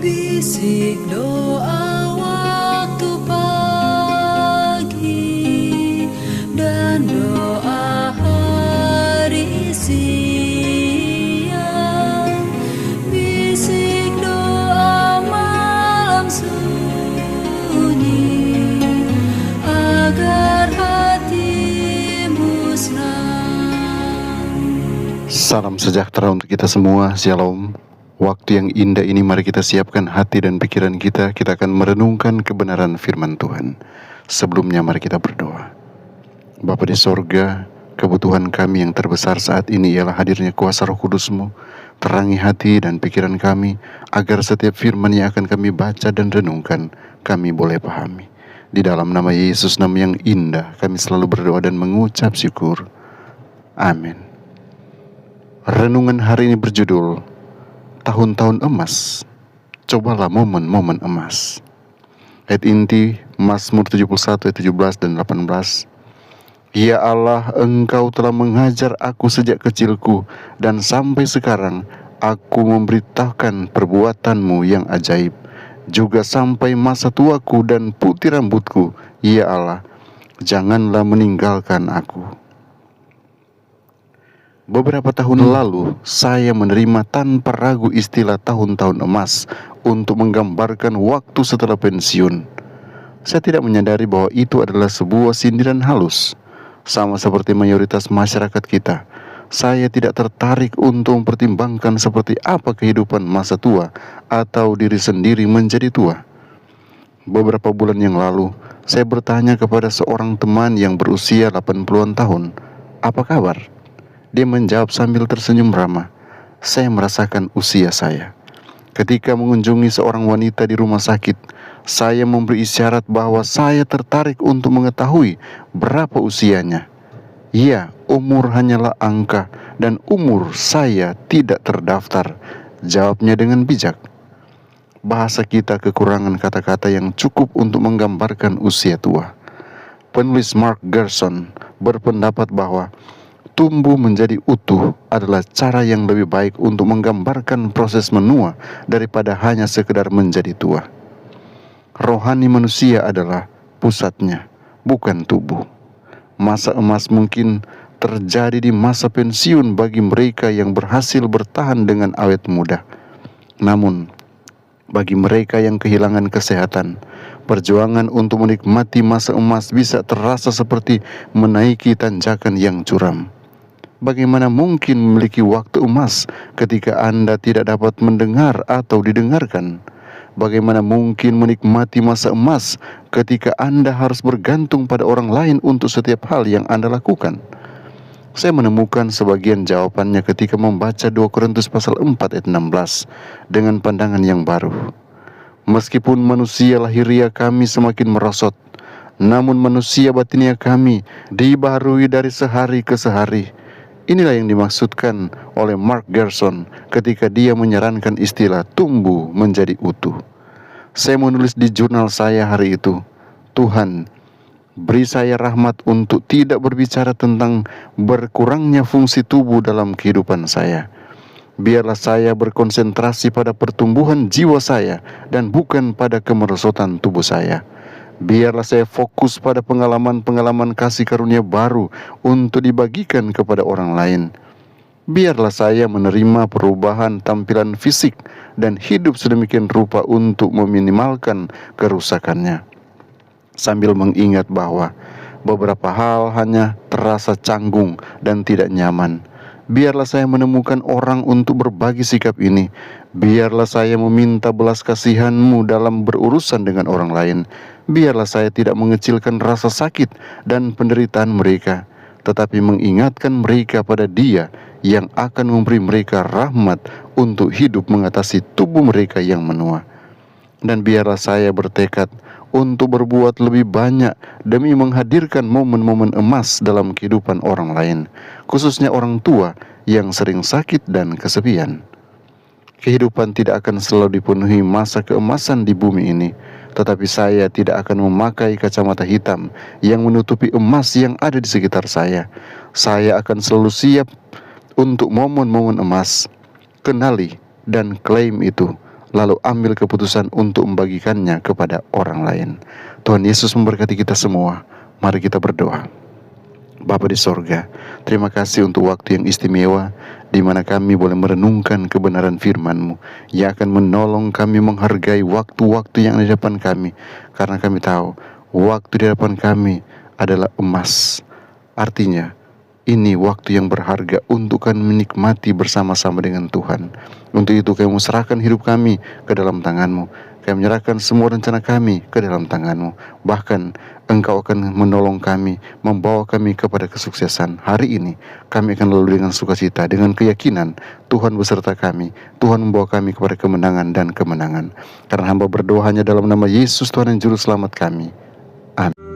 Bisik doa waktu pagi dan doa hari siang, bisik doa malam sunyi agar hatimu senang. Salam sejahtera untuk kita semua, Shalom. Waktu yang indah ini mari kita siapkan hati dan pikiran kita. Kita akan merenungkan kebenaran firman Tuhan. Sebelumnya mari kita berdoa. Bapa di sorga, kebutuhan kami yang terbesar saat ini ialah hadirnya kuasa Roh Kudus-Mu. Terangi hati dan pikiran kami, agar setiap firman yang akan kami baca dan renungkan, kami boleh pahami. Di dalam nama Yesus, nama yang indah, kami selalu berdoa dan mengucap syukur. Amin. Renungan hari ini berjudul Tahun-tahun emas. Cobalah momen-momen emas. Ayat inti Mazmur 71 ayat 17 dan 18. Ya Allah, Engkau telah mengajar aku sejak kecilku, dan sampai sekarang aku memberitakan perbuatan-Mu yang ajaib. Juga sampai masa tuaku dan putih rambutku, ya Allah, janganlah meninggalkan aku. Beberapa tahun lalu, saya menerima tanpa ragu istilah tahun-tahun emas untuk menggambarkan waktu setelah pensiun. Saya tidak menyadari bahwa itu adalah sebuah sindiran halus. Sama seperti mayoritas masyarakat kita, saya tidak tertarik untuk mempertimbangkan seperti apa kehidupan masa tua atau diri sendiri menjadi tua. Beberapa bulan yang lalu, saya bertanya kepada seorang teman yang berusia 80-an tahun, "Apa kabar?" Dia menjawab sambil tersenyum ramah, "Saya merasakan usia saya." Ketika mengunjungi seorang wanita di rumah sakit, saya memberi isyarat bahwa saya tertarik untuk mengetahui berapa usianya. "Ya, umur hanyalah angka dan umur saya tidak terdaftar," jawabnya dengan bijak. Bahasa kita kekurangan kata-kata yang cukup untuk menggambarkan usia tua. Penulis Mark Gerson berpendapat bahwa tumbuh menjadi utuh adalah cara yang lebih baik untuk menggambarkan proses menua daripada hanya sekedar menjadi tua. Rohani manusia adalah pusatnya, bukan tubuh. Masa emas mungkin terjadi di masa pensiun bagi mereka yang berhasil bertahan dengan awet muda. Namun, bagi mereka yang kehilangan kesehatan, perjuangan untuk menikmati masa emas bisa terasa seperti menaiki tanjakan yang curam. Bagaimana mungkin memiliki waktu emas ketika Anda tidak dapat mendengar atau didengarkan? Bagaimana mungkin menikmati masa emas ketika Anda harus bergantung pada orang lain untuk setiap hal yang Anda lakukan? Saya menemukan sebagian jawabannya ketika membaca 2 Korintus pasal 4 ayat 16 dengan pandangan yang baru. Meskipun manusia lahiriah kami semakin merosot, namun manusia batinia kami dibaharui dari sehari ke sehari. Inilah yang dimaksudkan oleh Mark Gerson ketika dia menyarankan istilah tumbuh menjadi utuh. Saya menulis di jurnal saya hari itu, "Tuhan, beri saya rahmat untuk tidak berbicara tentang berkurangnya fungsi tubuh dalam kehidupan saya. Biarlah saya berkonsentrasi pada pertumbuhan jiwa saya dan bukan pada kemerosotan tubuh saya. Biarlah saya fokus pada pengalaman-pengalaman kasih karunia baru untuk dibagikan kepada orang lain. Biarlah saya menerima perubahan tampilan fisik dan hidup sedemikian rupa untuk meminimalkan kerusakannya." Sambil mengingat bahwa beberapa hal hanya terasa canggung dan tidak nyaman, biarlah saya menemukan orang untuk berbagi sikap ini. Biarlah saya meminta belas kasihan-Mu dalam berurusan dengan orang lain. Biarlah saya tidak mengecilkan rasa sakit dan penderitaan mereka, tetapi mengingatkan mereka pada Dia yang akan memberi mereka rahmat untuk hidup mengatasi tubuh mereka yang menua. Dan biarlah saya bertekad untuk berbuat lebih banyak demi menghadirkan momen-momen emas dalam kehidupan orang lain, khususnya orang tua yang sering sakit dan kesepian. Kehidupan tidak akan selalu dipenuhi masa keemasan di bumi ini, tetapi saya tidak akan memakai kacamata hitam yang menutupi emas yang ada di sekitar saya. Saya akan selalu siap untuk momen-momen emas. Kenali dan klaim itu, lalu ambil keputusan untuk membagikannya kepada orang lain. Tuhan Yesus memberkati kita semua. Mari kita berdoa. Bapa di sorga, terima kasih untuk waktu yang istimewa di mana kami boleh merenungkan kebenaran firman-Mu yang akan menolong kami menghargai waktu-waktu yang ada di depan kami, karena kami tahu waktu di depan kami adalah emas. Artinya, ini waktu yang berharga untuk kami menikmati bersama-sama dengan Tuhan. Untuk itu kami serahkan hidup kami ke dalam tangan-Mu. Kami menyerahkan semua rencana kami ke dalam tangan-Mu. Bahkan Engkau akan menolong kami, membawa kami kepada kesuksesan. Hari ini kami akan lalu dengan sukacita, dengan keyakinan Tuhan beserta kami. Tuhan membawa kami kepada kemenangan dan kemenangan. Karena hamba berdoa hanya dalam nama Yesus Tuhan dan Juru Selamat kami. Amin.